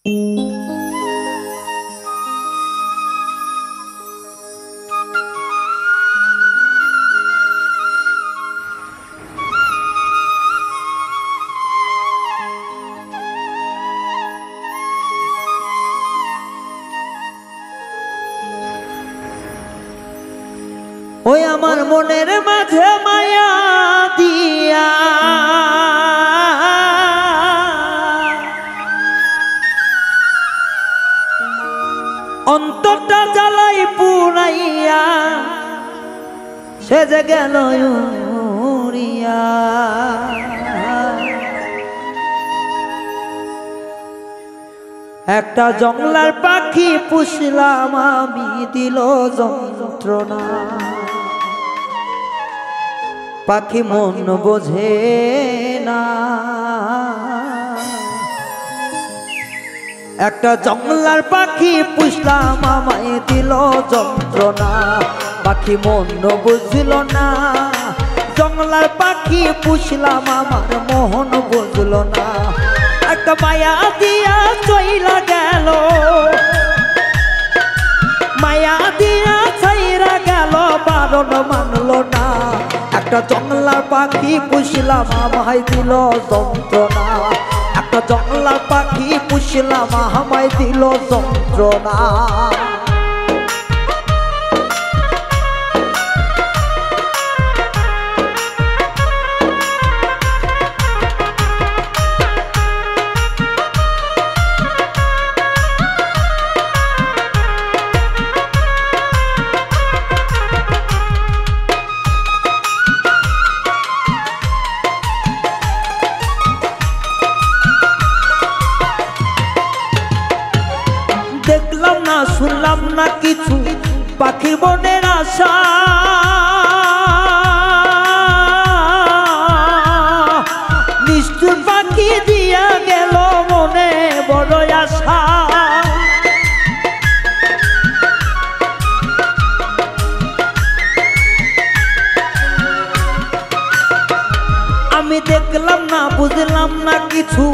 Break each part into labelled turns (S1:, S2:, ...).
S1: ওই আমার মনের মাঝে মায়া দিয়া অন্তরটা জ্বালাই পুরাইয়া সে যে গেল উড়িয়া। একটা জংলার পাখি পুষলাম আমি, দিল যন্ত্রণা। পাখি মন বোঝে না, একটা জংলার পাখি পুষলাম আমায় দিল যন্ত্রণা। পাখি মন বুঝল না, জংলার পাখি পুষলাম আমার মোহন বুঝল না। একটা মায়া দিয়া চইলা গেল, মায়া দিয়া ছাইরা গেল, বারণ মানল না। একটা জংলার পাখি পুষলাম আমায় দিল যন্ত্রণা। একটা জংলার পাখি পুষলাম আমায় দিল যন্ত্রণা। দেখলাম না শুনলাম না কিছু পাখির মনের আশা, নিষ্ঠুর পাখি দিয়া গেল মনে বড় আশা। আমি দেখলাম না বুঝলাম না কিছু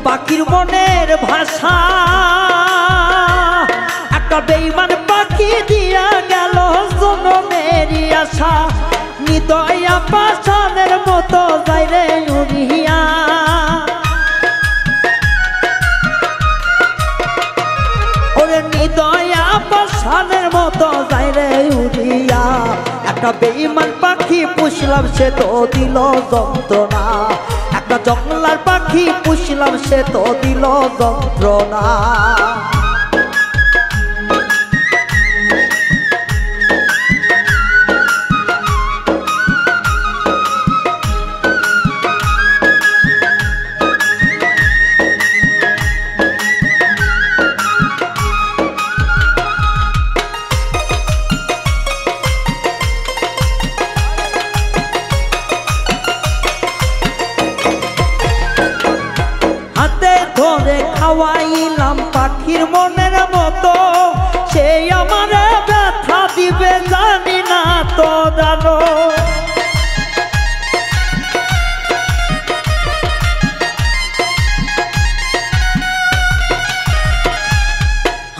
S1: পাখির মনের ভাষা। একটা বেঈমান পাখি দিয়া গেল জনমেরই আশা, নিদয়া পাষাণের মতো যায় রে উড়িয়া। ওরে নিদয়া পাষাণের মতো যায় রে উড়িয়া। একটা বেঈমান পাখি পুষলাম সে তো দিল যন্ত্রণা। একটা জংলার পাখি পুষলাম সে তো দিল যন্ত্রণা। হাতে ধরে খাওয়াইলাম পাখির মনের মতো, সে আমার ব্যথা দিবে জানি না তো জানো।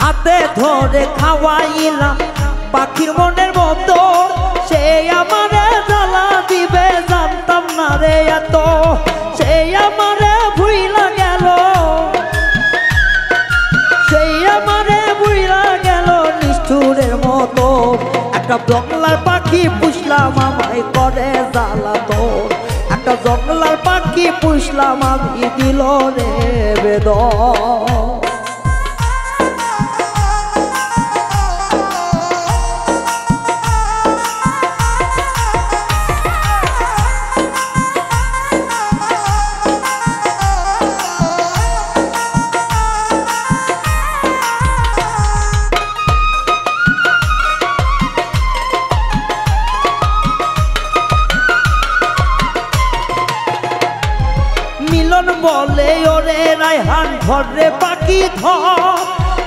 S1: হাতে ধরে খাওয়াইলাম পাখির মনের মতো, সে আমার জ্বালা দিবে জানতাম না রে এত। সে আমারে ভুইলা গেল, সেই আমারে ভুইলা গেল নিষ্ঠুরের মতো। একটা জংলার পাখি পুষলাম আমায় করে জ্বালাতন। একটা জংলার পাখি পুষলাম আমি দিল রে বেদন। মিলন বলে ওরে রায়হান ধরে পাখি ধর,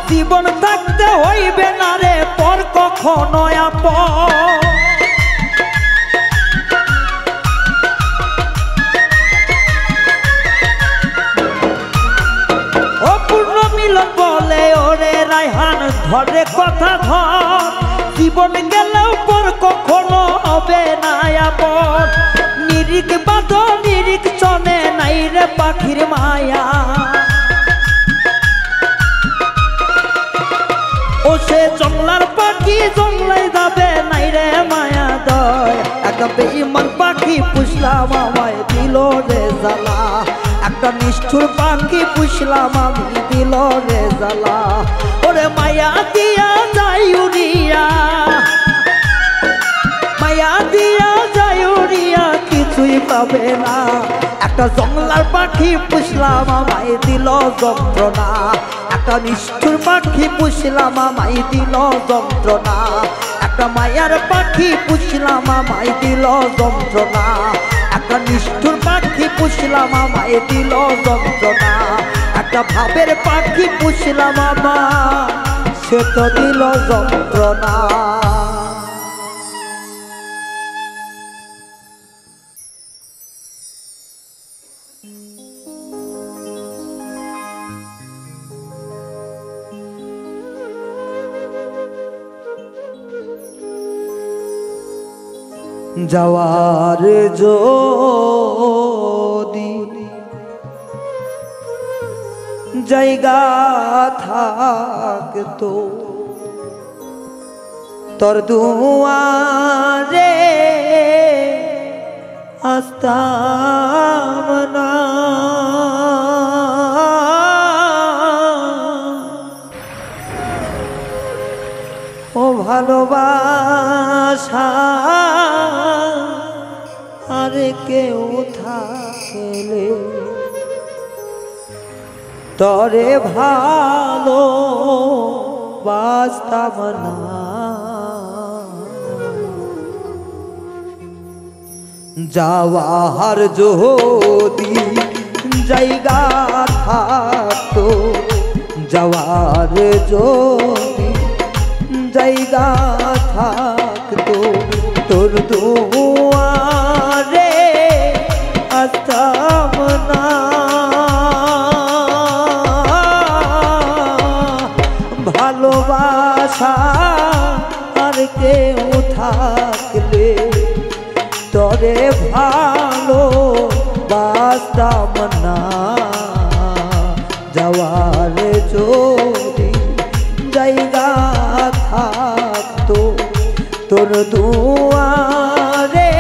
S1: জীবন থাকতে হইবে না রে পর কখনো আপন। অপূর্ণ মিলন রায়হান ধরে কথা ধর, জীবন গেলেও পর কখনো হবে না আপন। নিরিখ বাদ নিরিখ চলে নাই রে পাখির মায়া, ও সে জংলার পাখি জংলায় যাবে নাই রে মায়া দয়। একটা বেঈমান পাখি পুষলাম আমায় দিল রে জ্বালা, একটা নিষ্ঠুর পাখি পুষলাম আমি দিল রে জ্বালা। ওরে মায়া দিয়া যাই উড়িয়া, মায়া দিয়া যাই উড়িয়া কিছুই পাবে না। একটা জংলার পাখি পুষলাম আমায় দিল যন্ত্রণা, একটা নিষ্ঠুর পাখি পুষলাম আমায় দিল যন্ত্রণা। একটা মায়ার পাখি পুষলাম আমায় দিল যন্ত্রণা, একটা নিষ্ঠুর পাখি পুষলাম আমায় দিল যন্ত্রণা। একটা ভাবের পাখি পুষলাম আমায়, সে তো দিল যন্ত্রণা। যাওয়ার যদি জায়গা থাকতো, তোর দুয়ারে আসতাম না। ও ভালোবাসা আর কেউ থাকলে তরে ভালো বাসতাম না। যাওয়ার যদি জায়গা থাকতো, যাওয়ার যদি জায়গা থাকতো, তোর দুয়ারে আসতাম না। ভালোবাসা আর কেউ থাকলে তরে ভালো বাসতাম না। যাওয়ার যদি জায়গা থাকতো, তোর দুয়ারে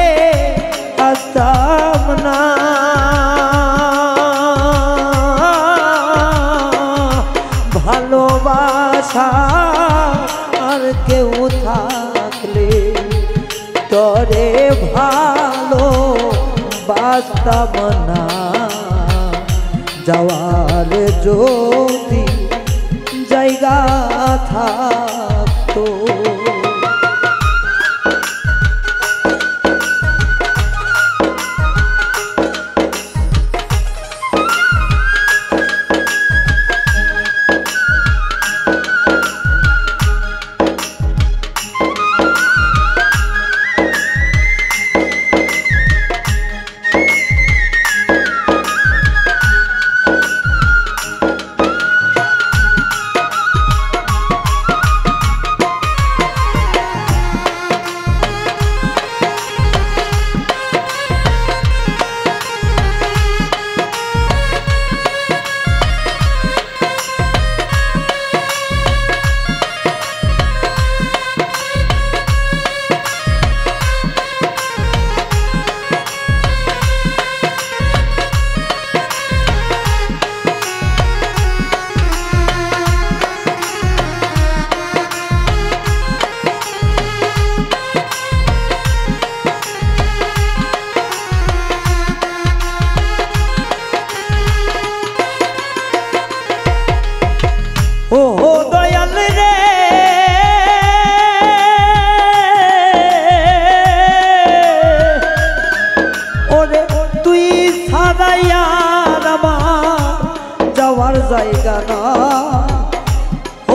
S1: আসতাম না। ভালোবাসা আর কেউ থাকলে তরে ভালো বাসতাম না। যাওয়ার যদি জায়গা থাকতো। জায়গা না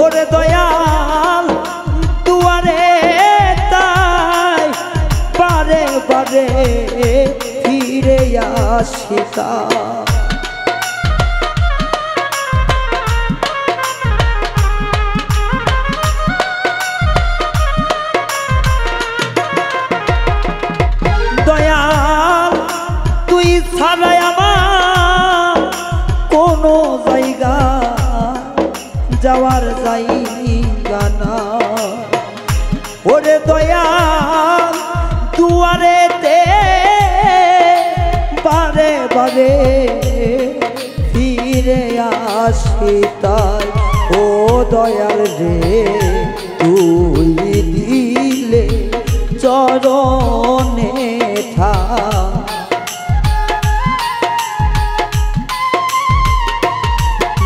S1: ওরে দয়াল দুয়ারে তাই বারে বারে ফিরে আসিতা যাওয়ার জায়গা না। ওরে দয়াল দুয়ারেতে বারে বারে ফিরে আসি তাই, ও দয়াল রে তুই দিলে চরণে ঠাই।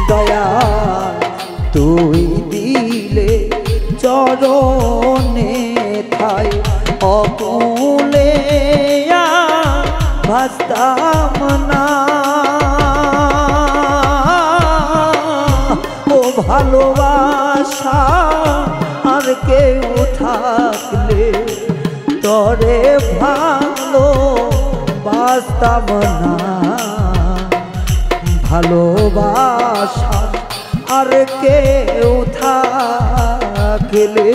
S1: দয়াল তুই দিলে চরণে ঠাই, অকুলে ভাসতাম না। ও ভালোবাসা আর কেউ থাকলে তরে ভালো বাসতাম না। ভালোবাসা আর কেউ থাকলে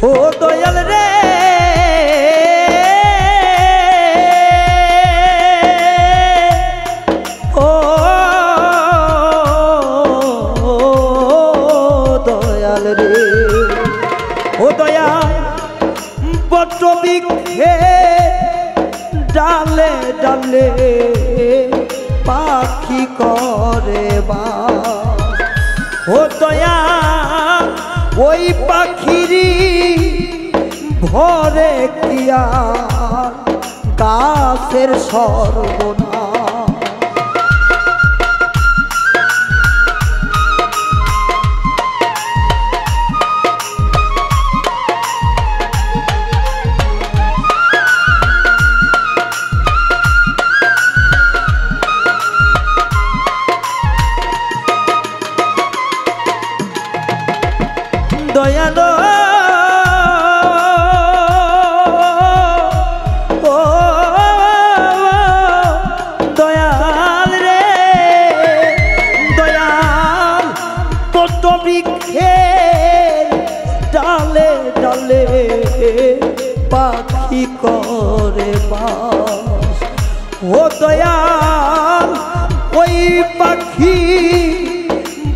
S1: ও দয়াল রে ও দয়াল রে ও দয়াল বট বৃক্ষে ডালে ডালে পাখি করে বাস। ও দয়াল ওই পাখিরি ভরে কিয়া গাছের সর্বনাশ। দয়ালো ও দয়াল রে দয়াল বট বৃক্ষের ডালে ডালে পাখি করে বাস। ও দয়াল ওই পাখি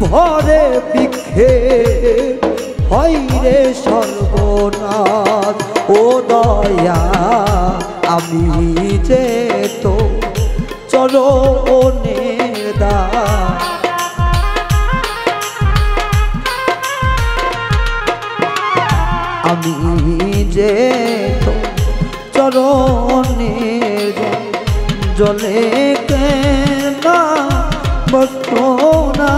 S1: ভরে বৃক্ষে হইরে সর্বনাশ। ও দয়া আমি যে তো চরণে দাস। আমি যে তো চরণে জলে কেনা বস্ত্র না।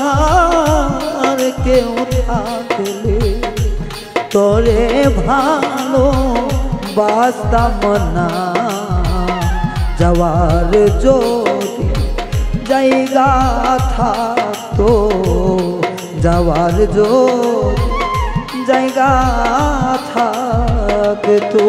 S1: ভালোবাসার কেউ থাকলে তোরে ভালো বাসতাম না। যাওয়ার যদি জায়গা থাকতো, যাওয়ার যদি জায়গা থাকতো।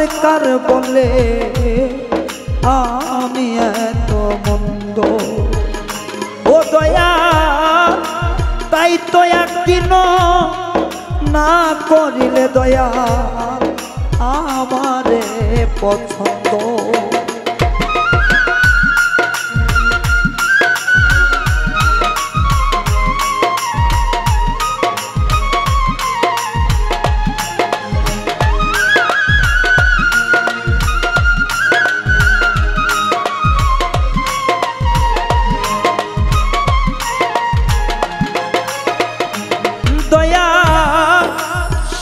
S1: সরকার বলে আমি এত মন্দ। ও দয়া তাই তো একদিনও না করিলে দয়া আমারে পছন্দ।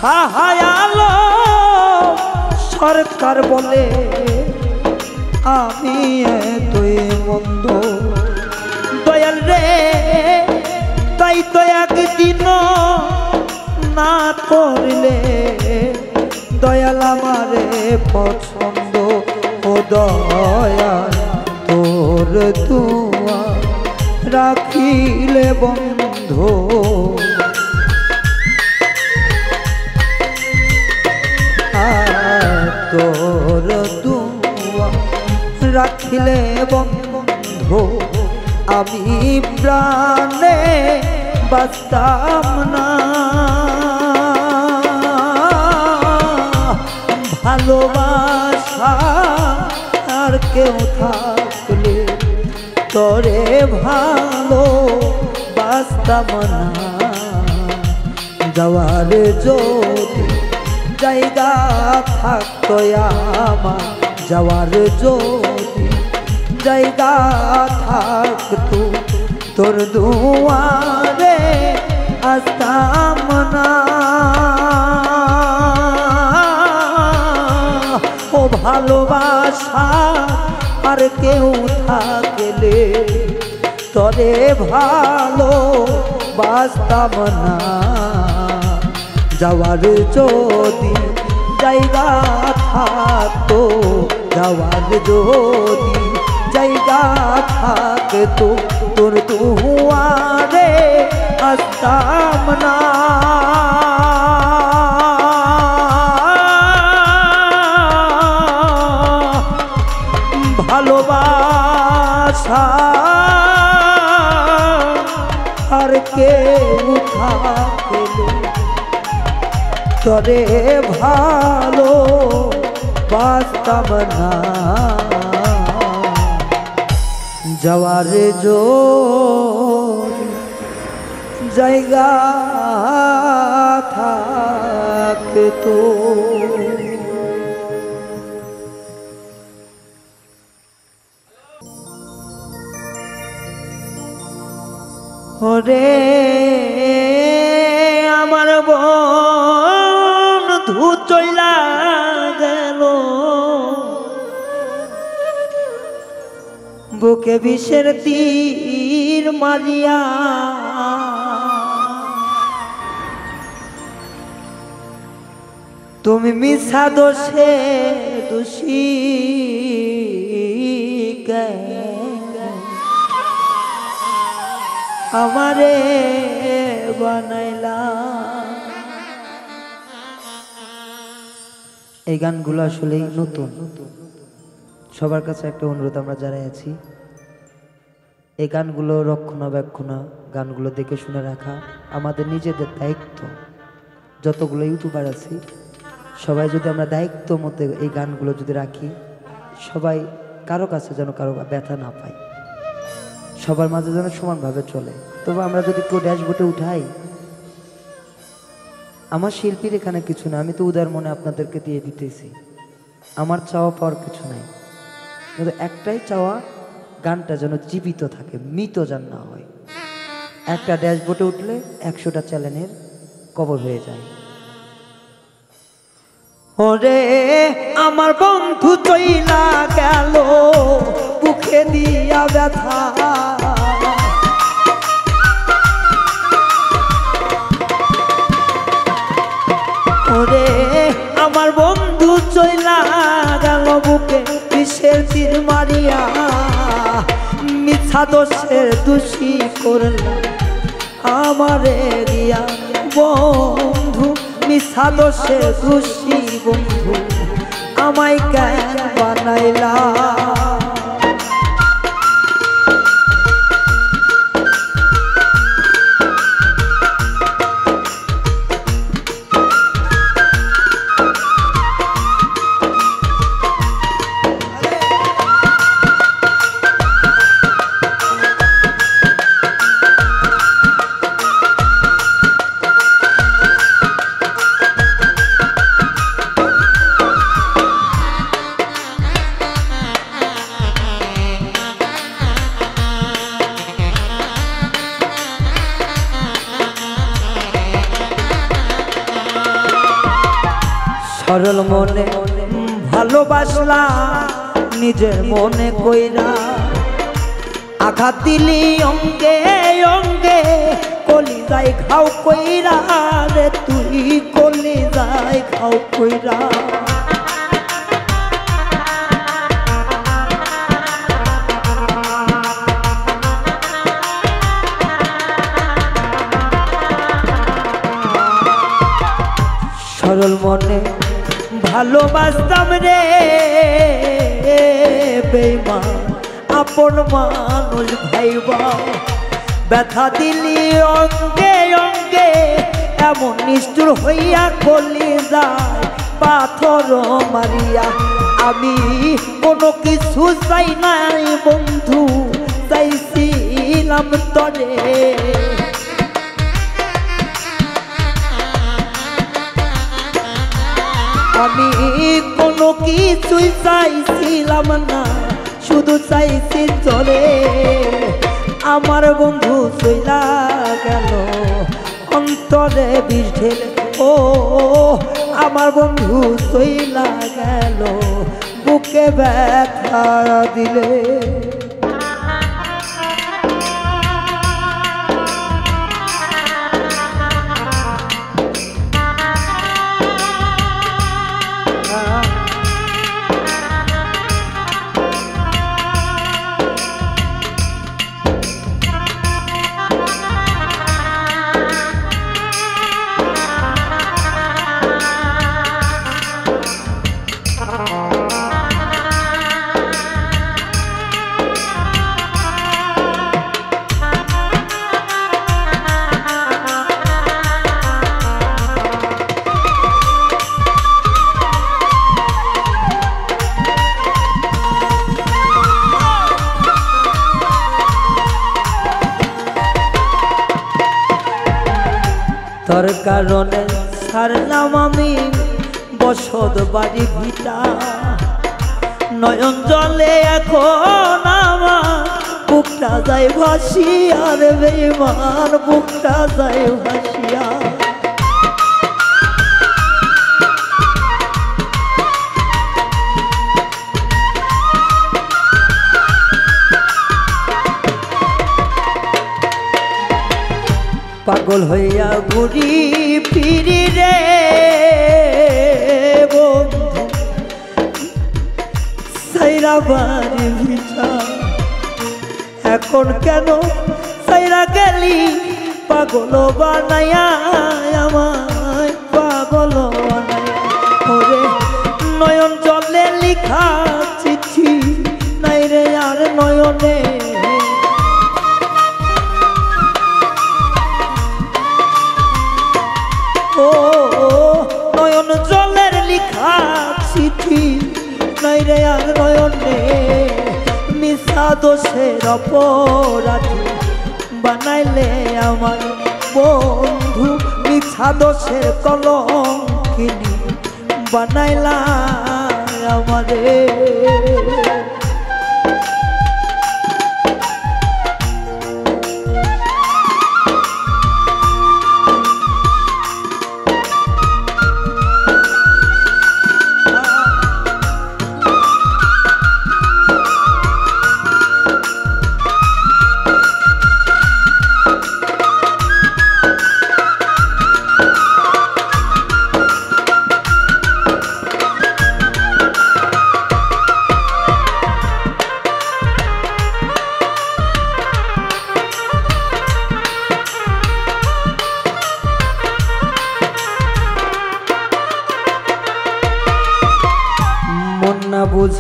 S1: সাহায়ালো সরকার বলে আমি এতই মন্দ। দয়াল রে তাই তো একদিন না করলে দয়াল আমারে পছন্দ। ও দয়াল তোর দুয়া রাখিলে বন্ধ, তোর দুয়া রাখিলে বন্ধু আমি প্রাণে বাঁচতাম না। ভালোবাসা আর কেউ থাকলে তোরে ভালো বাঁচতাম না। যাওয়ার যদি জায়গা থাকতো আমার, যাওয়ার যদি জায়গা থাকতো তোর দুয়ারে আসতাম না। ও ভালোবাসা আর কেউ থাকলে তোরে ভালো বাঁচতাম না। যাওয়ার যদি জায়গা থাকতো, যাওয়ার যদি জায়গা থাকতো তোর দুয়ারে আসতাম না। ভালোবাসা আর কেউ থাকলে তোরে ভালো বাঁচতাম না। যাওয়ার জায়গা থাকতো। ওরে আমার বন্ধু চইলা গেল, বুকে বিষের তীর মারিয়া। তুমি মিছা দোষে দোষী আমারে বানাইলা। এই গানগুলো আসলে নতুন, সবার কাছে একটা অনুরোধ, আমরা যারা আছি এই গানগুলো রক্ষণাবেক্ষণা, গানগুলো দেখে শুনে রাখা আমাদের নিজেদের দায়িত্ব। যতগুলো ইউটিউবার আছি সবাই যদি আমরা দায়িত্ব মতো এই গানগুলো যদি রাখি, সবাই কারো কাছে যেন কারো ব্যথা না পায়, সবার মাঝে যেন সমানভাবে চলে। তবে আমরা যদি কেউ ড্যাশবোর্ডে উঠাই, আমার শিল্পীর এখানে কিছু না, আমি তো উদার মনে আপনাদেরকে দিয়ে দিতেছি, আমার চাওয়া পাওয়ার কিছু নাই। কিন্তু একটাই চাওয়া, গানটা যেন জীবিত থাকে, মৃত যেন না হয়। একটা ড্যাশবোর্ডে উঠলে 100টা চ্যানেলের কবর হয়ে যায়। ওরে আমার বন্ধু চইলা গেল, বুকে দিয়া ব্যথা। ওরে আমার বন্ধু চইলা গেল, বুকে বিষের তীর মারিয়া। মিথ্যা দোষের দোষী করলাম আমারে দিয়া বন্ধু, মিথ্যা দোষের দোষী বন্ধু আমায় কেন বানাইলা সরল মনে ভালোবাসলা নিজের মনে কইরা আঘাত দিলি অঙ্গে অঙ্গে কলিজায় খাও কইরা রে তুই কলিজায় খাও কইরা সরল মনে ভালোবাসতাম রে বেঈমান আপন মানুষ ভাইবা ব্যথা দিলি অঙ্গে অঙ্গে এমন নিষ্ঠুর হইয়া কলিজায় পাথর মারিয়া আমি কোনো কিছু চাই নাই বন্ধু চাইছিলাম তরে আমি কোনো কিছুই চাইছিলাম না শুধু চাইছি চলে আমার বন্ধু চইলা গেল অন্তরে বিষ ঢেলে ও আমার বন্ধু চইলা গেল বুকে ব্যথা দিলে তোর কারণে ছাড়লাম আমি বসত বাড়ি ভিটা নয়ন জলে এখন আমার বুকটা যায় ভাসিয়া রে বেঈমান বুকটা যায় ভাসিয়া পাগল হইয়া ঘুরি ফিরি রে বন্ধু সাইরা বাড়ি ভিটা এখন কেন সাইরা গেলি পাগল বানাইয়া আমায় পাগল বানাইয়া ওরে নয়ন জলে লিখা চিঠি নাই রে আর নয়নে নয়ন জলের লিখা চিঠি নাই রে আর নয়নে মিশা দোষের অপরাধী বানাইলে আমার বন্ধু মিশা দোষের কলঙ্কিনী বানাইলা আমারে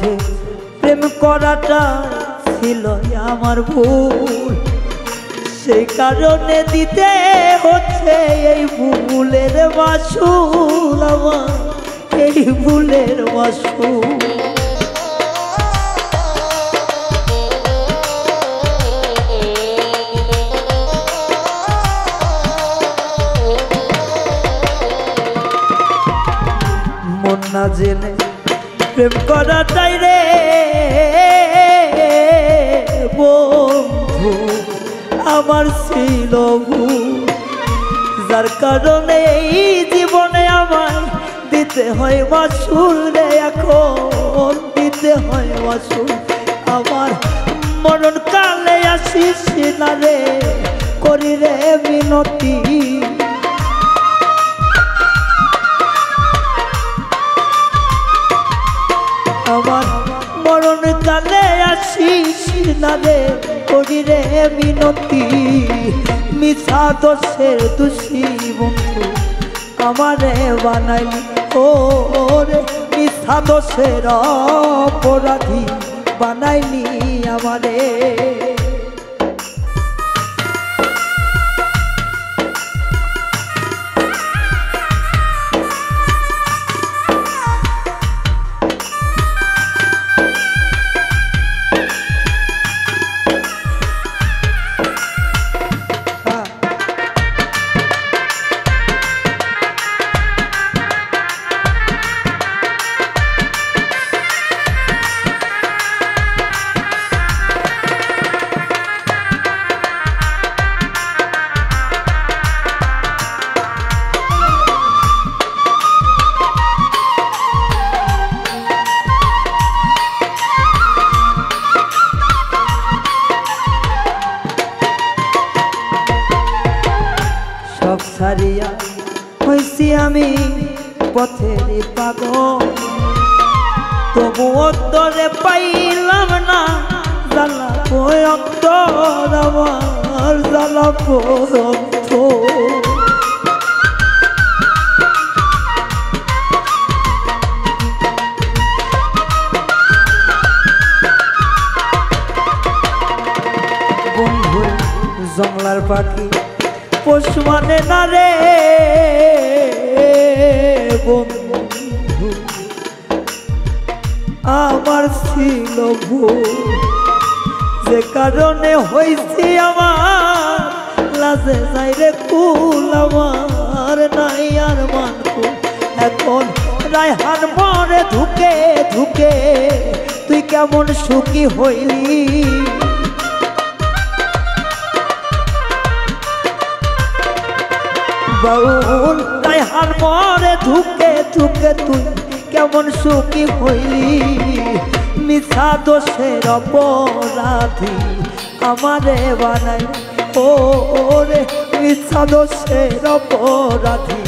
S1: বোঝে প্রেম করাটা ছিল আমার ভুল, সেই কারণে দিতে হচ্ছে এই ভুলের মাসুল, আমার এই ভুলের মাসুল। মন না জেনে প্রেম করাটাই রে বন্ধু আমার ছিল ভুল, যার কারণে এই জীবনে আমার দিতে হয় মাসুল রে, এখন দিতে হয় মাসুল। আমার মরণ কালে আসিস না রে, করি রে মিনতি, আমার মরণ কালে আসিস না রে, করি রে মিনতি। মিছা দোষের দোষী বন্ধু আমারে বানাইলি, ও রে মিছা দোষের অপরাধী বানাইলি আমারে। ছাড়িয়া হইছি আমি পথের পাগল, তবুও তোরে পাইলাম না, জ্বালাবো অন্তর আমার, জ্বালাবো অন্তর। বন্ধু জংলার পাখি পোষ মানে না রে বন্ধু, আমার ছিল ভুল, যে কারণে হইছি আমার লাজে যাই রে কুল, আমার নাই আর মানকুল। এখন রায়হান মরে ধুকে ধুকে তুই কেমন সুখী হইলি, বাউল রায়হান মরে ধুকে ধুকে তুই কেমন সুখী হইলি। মিছা দোষের অপরাধী আমারে বানাই, ও রে মিছা দোষের অপরাধী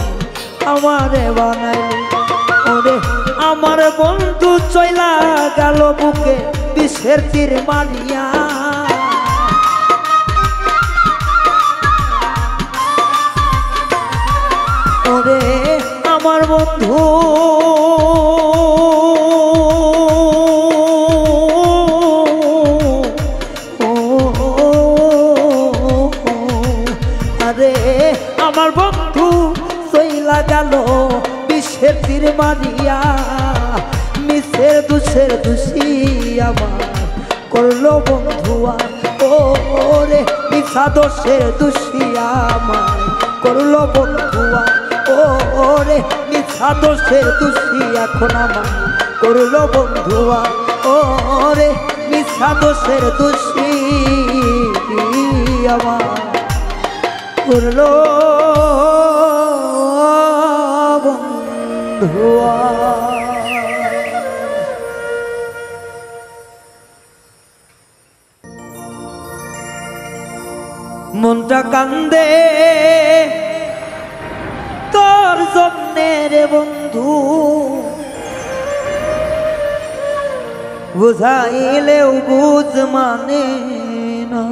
S1: আমারে বানাই। ওরে আমার বন্ধু চইলা গেল বুকে বিষের তীর মারিয়া, ওরে আমার বন্ধু আরে আমার বন্ধু চইলা গেল বিষের তীর মারিয়া, মিছের দুষের দোষী আমার করলো বন্ধুয়া, ও রে মিছা দোষের দোষী আমার করলো বন্ধুয়া, ও রে মিছা দোষের দোষী এখন আমার করলো বন্ধুয়া, ও রে মিছা দোষের দোষী আমার করলো বন্ধুয়া। মনটা কান্দে তোর জন্যে রে বন্ধু, বুঝাইলেও বুঝ মানে না।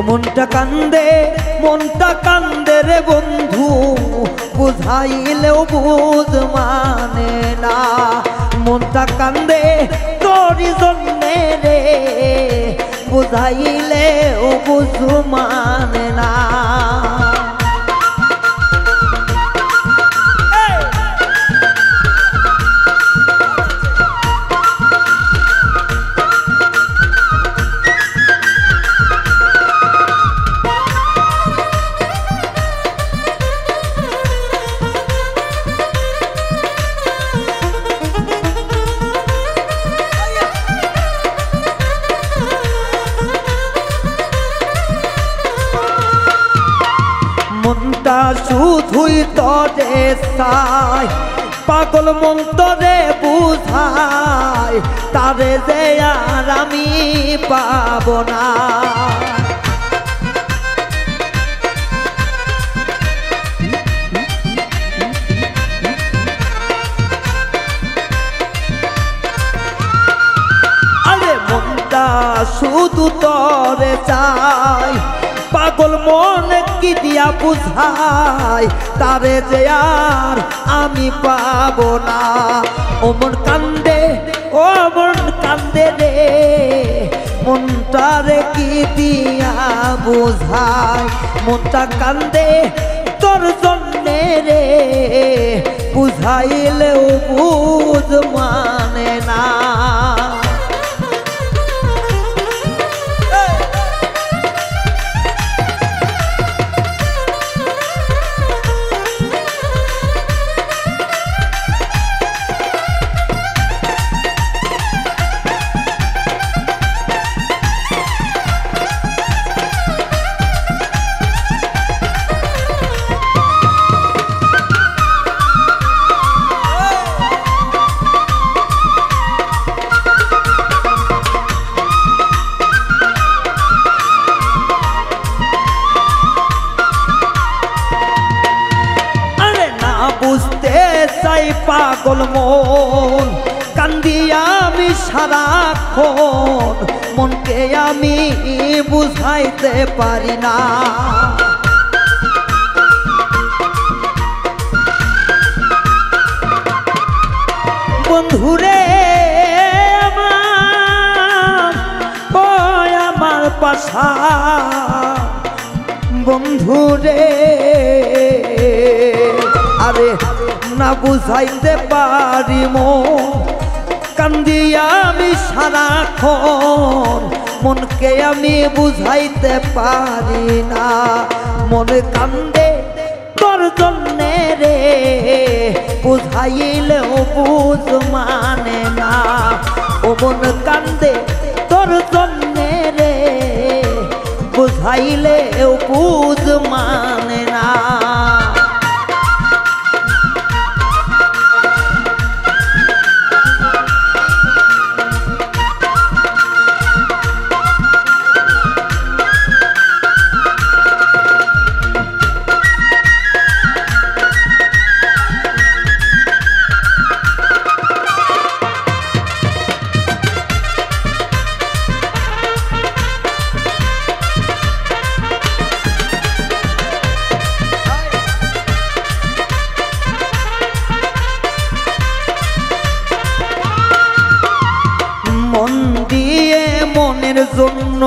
S1: মনটা কান্দে রে বন্ধু, বুঝাইলেও বুঝ মানে না। মনটা কান্দে তোরি জন্যে রে, বুঝাইলেও বুঝ মানে না। মনটা শুধুই তরে চাই, পাগল মন তরে বুঝাই, তারে যে আর আমি পাব না। আরে মনটা শুধু তরে চাই, পাগল মন কি দিয়া বুঝাই, তারে যে আর আমি পাব না। ও মন কান্দে রে, মনটারে কি দিয়া বুঝাই। মনটা কান্দে তোর জন্যে রে, বুঝাইলেও বুঝ মানে না। বুঝতে চাই পাগল মন, কান্দি আমি সারাক্ষণ, মনকে আমি বুঝাইতে পারি না। বন্ধুরে আমার পাশা, বন্ধুরে আরে না বুঝাইতে পারি মন, কান্দি আমি সারাক্ষণ, মনকে আমি বুঝাইতে পারি না। মনে কান্দে তোর জন্যে রে, বুঝাইলেও বুঝ মানে না। ও মন কান্দে তোর জন্যে রে, বুঝাইলেও বুঝ মানে না। মন দিয়ে মনের জন্য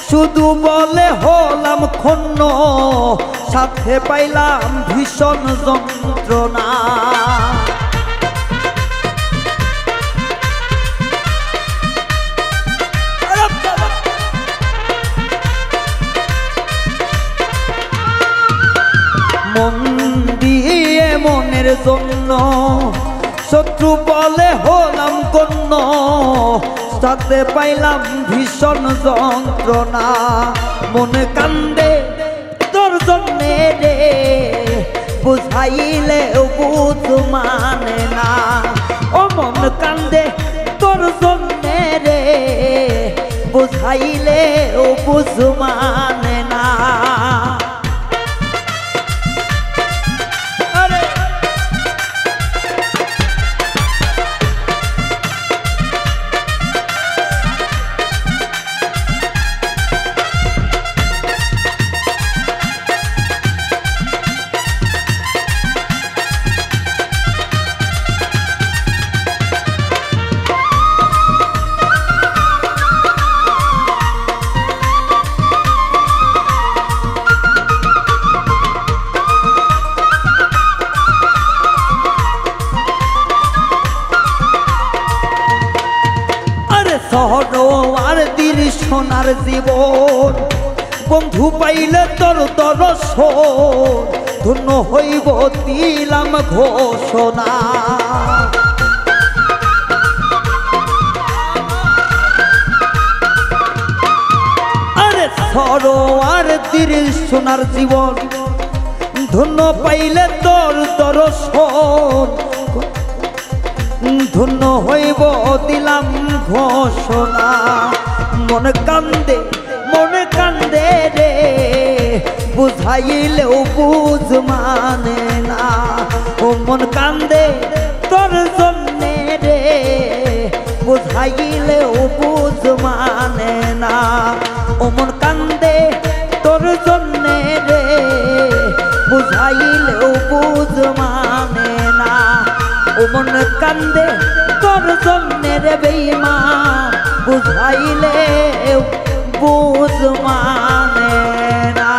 S1: শুধু বলে হলাম ক্ষুণ্ণ, সাথে পাইলাম ভীষণ যন্ত্রণা। মন দিয়ে মনের জন্য শত্রু বলে হলাম গণ্য, সাথে পাইলাম ভীষণ যন্ত্রণা। মনে কান্দে তোর জন্যে রে, বুঝাইলেও বুঝ মানে না। ও মন কান্দে তোর জন্যে রে, বুঝাইলেও বুঝ মানে না। সরোয়ার তীর সোনার জীবন বন্ধু পাইলে তোর দর্শন ধন্য হইব দিলাম ঘোষণা। আরে সরোয়ার তীর সোনার জীবন ধন্য পাইলে তোর দর্শন ধন্য হইব দিলাম ঘোষণা। মনে কান্দে রে বুঝাইলেও বুঝ মানে না। ও মন কান্দে তোর জন্যে রে বুঝাইলেও বুঝ মানে না। ও মন কান্দে তোর জন্যে রে বুঝাইলেও বুঝ মানে না। ও মন কান্দে তোর জন্যে রে বেঈমান বুঝাইলেও বুঝ মানে না।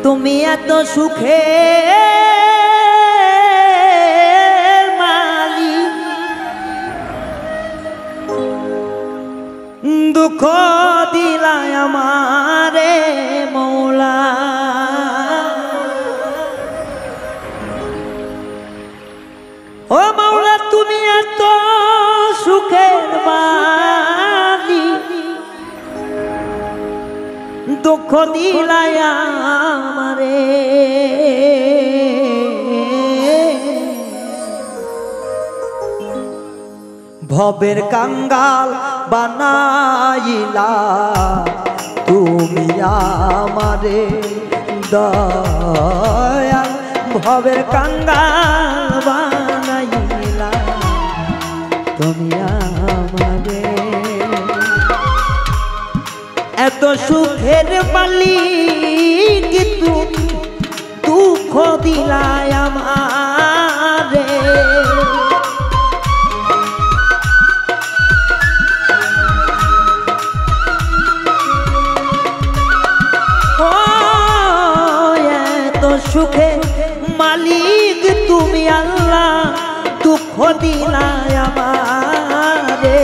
S1: তুমি এত সুখে মালিক দুঃখ দিলায় আমারে মৌলা। ও মৌলা তুমি এত সুখের মালিক দুঃখ দিলায় আমারে। ভবের কাঙ্গাল বানাইলা তুমি আমারে দয়াল। ভবের কাঙ্গাল বানাইলা তুমি আমারে। এত সুখের মালিক তুমি দুঃখ দিলায় আমারে। ও এত সুখের মালিক তুমি আল্লাহ দুঃখ দিলায় আমারে।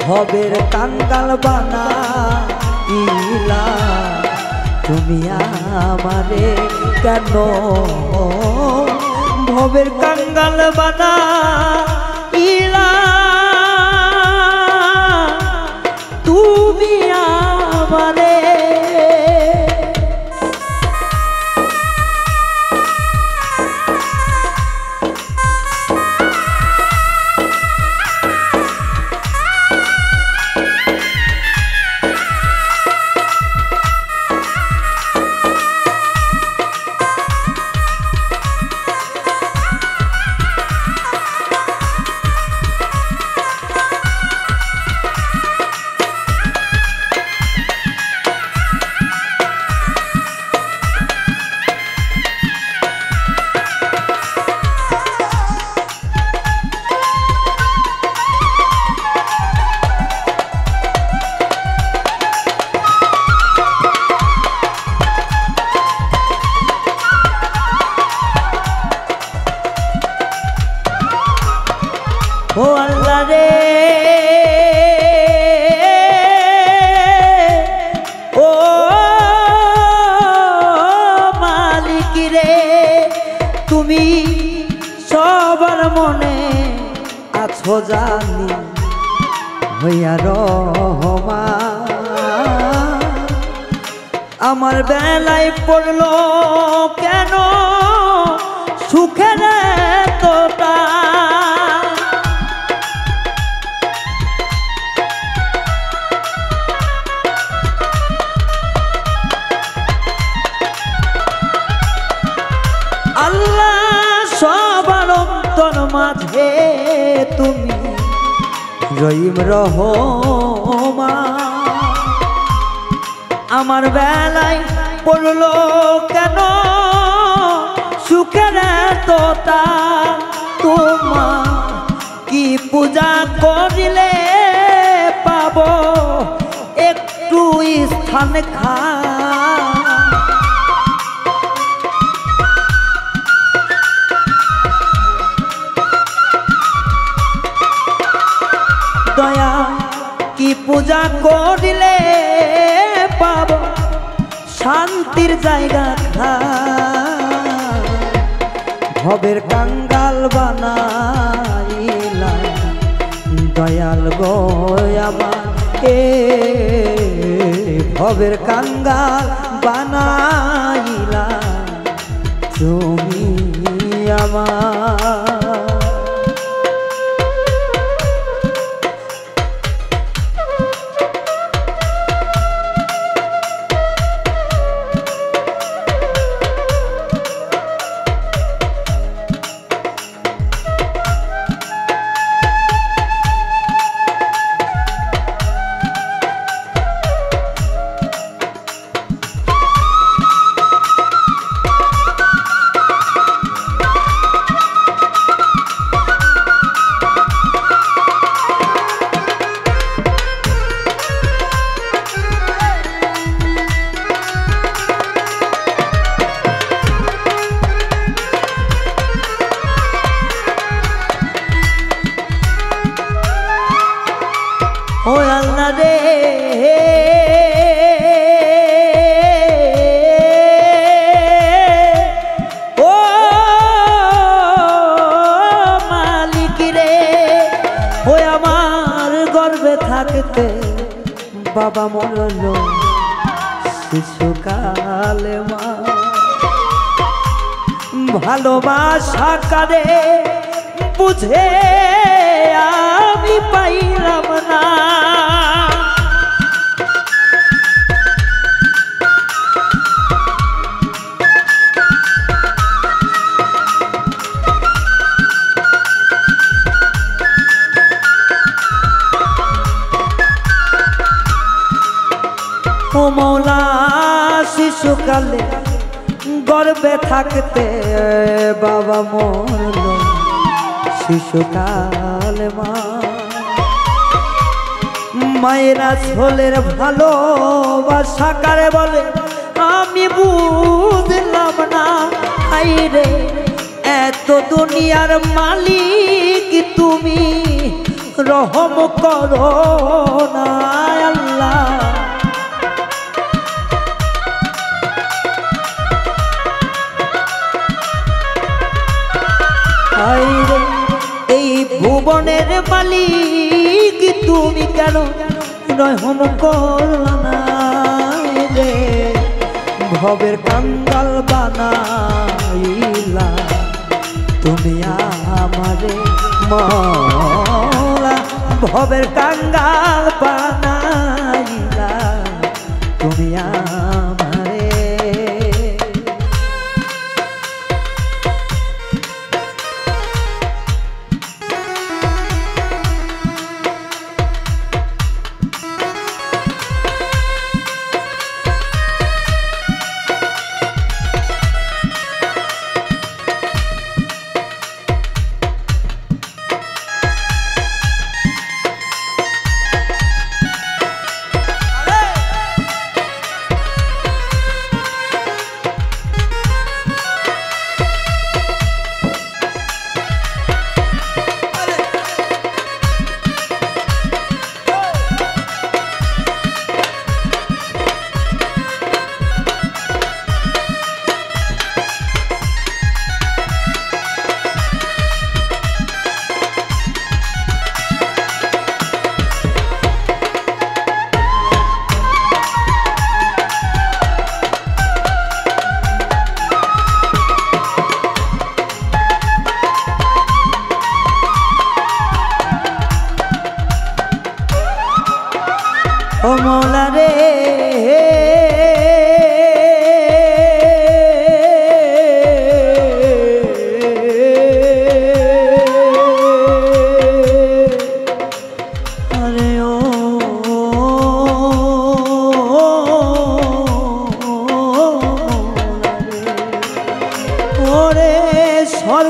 S1: ভবের কাঙ্গাল বানাইলা তুমি আমারে কেন। ভবের কাঙ্গাল বানাইলা তুমি আমারে। ও আল্লাহ রে ও মালিক রে তুমি সবার মনে আছো জানি হইয়া রহমান। আমার বেলায় পড়লো কেন সুখের তোটা। হে তুমি রহিম রহমান। আমার বেলায় পড়লো কেন সুখের তোতা, তোমার কি পূজা করিলে পাব একটু স্থান খা। দয়া কি পূজা করিলে পাব শান্তির জায়গা খা। ভবের কাঙ্গাল বানাইলা দয়াল গো আমার, ভবের কাঙ্গাল বানাইলা তুমি আমার। ও আল্লাহ রে ও মালিক রে, ও আমার গর্ভে থাকতে বাবা মরল শিশুকালে মা। ভালোবাসা কারে বুঝে আমি পাইলাম না। ও মৌলা শিশুকালে গর্ভে থাকতে বাবা মরল শিশুকালে মা। মায়েরা ছোলের ভালোবাসা কারে বলে আমি বুঝলাম না। আইরে এত দুনিয়ার মালিক তুমি রহম করো না আল্লাহ। এই ভুবনের মালিক তুমি কেন রহম করলা না রে। ভবের কাঙ্গাল বানাইলা তুমি আমারে মওলা, ভবের কাঙ্গাল বানাইলা তুমি আমারে।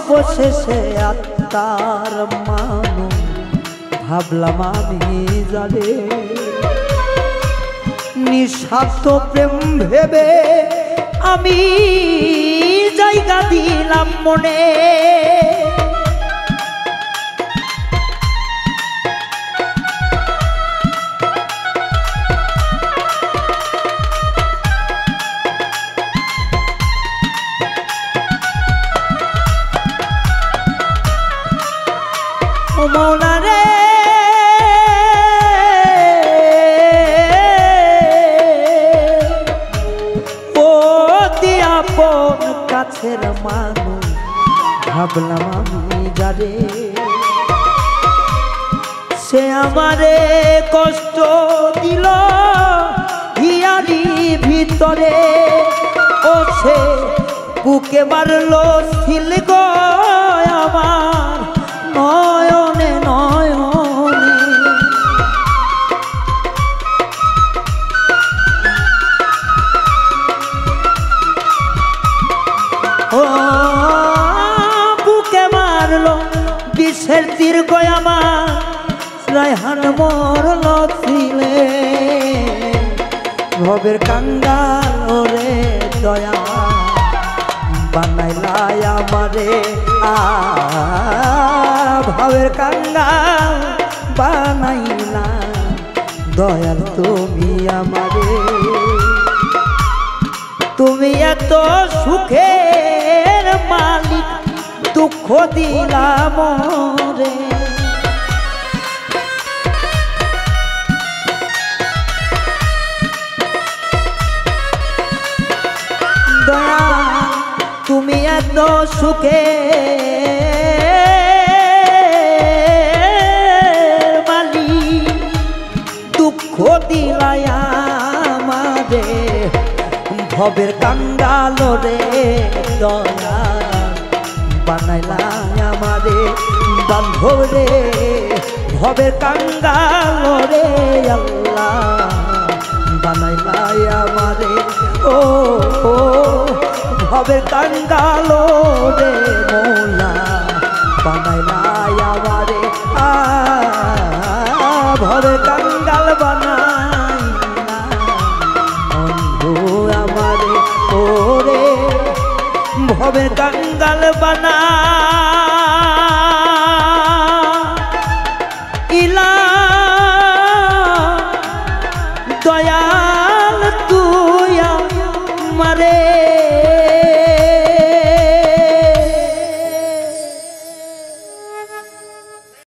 S1: সর্বশেষে আত্মার মানুষ ভাবলাম আমি যাবে নিঃস্বার্থ প্রেম ভেবে আমি জায়গা দিলাম মনে মৌলা রে ও আপন কাছের মানুষ ভাবলাম আমি যারে সে আমারে কষ্ট দিল হিয়ারি ভিতরে ও সে বুকে মারলো ছিল গো আমার নয়নে নয়নে ও বুকে মারলো বিষের তীর গো আমার রায়হান মরল ছিলে ভবের কাঙ্গাল রে দয়া বানাইলাই আমারে ভাবের কাঙ্গাল বানাইলা দয়াল তুমি আমারে তুমি এত সুখের মালিক দুঃখ দিলাম রে দয়া তুমি এত সুখে মালি দুঃখ দিলাই আমারে ভবের কাঙ্গাল রে দয়া বানাইলাই আমারে বান্ধব রে ভবের কাঙ্গাল রে আল্লাহ বানাইলাই আমারে ও ভবের কাঙ্গাল রে মৌলা বানাইলাই আমারে ভবের কাঙ্গাল বানাইলা বন্ধু আমারে ওরে ভবের কাঙ্গাল বানাই